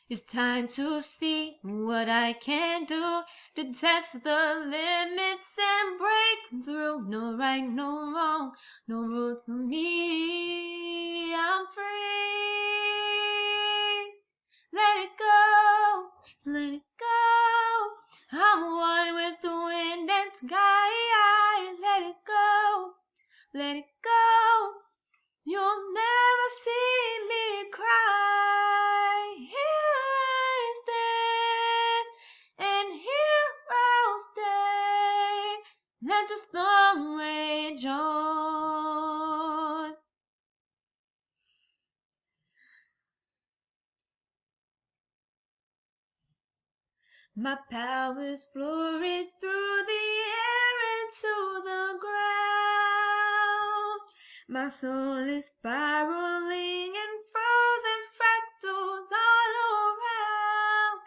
It's time to see what I can do to test the limits and break through. No right, no wrong, no rules for me. I'm free. Let it go, let it go. I'm one with the wind and sky. Let it go, let it go. You'll never see me cry. Here I stand, and here I'll stay. Let the storm rage on. My powers flourish through the air into the ground. My soul is spiraling in frozen fractals all around.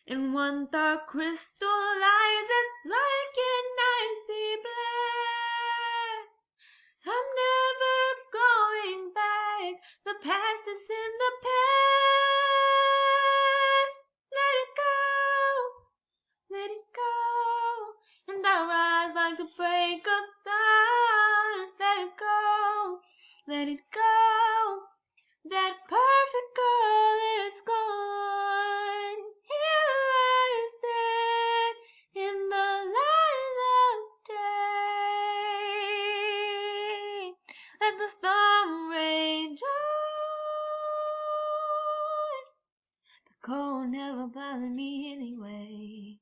And one thought crystallizes like an icy blast. I'm never going back. The past is in the past. Let it go. Let it go, and I'll rise like the break of dawn. Let it go, let it go. That perfect girl is gone. Here I stand in the light of day. Let the storm rage on. The cold never bothered me anyway.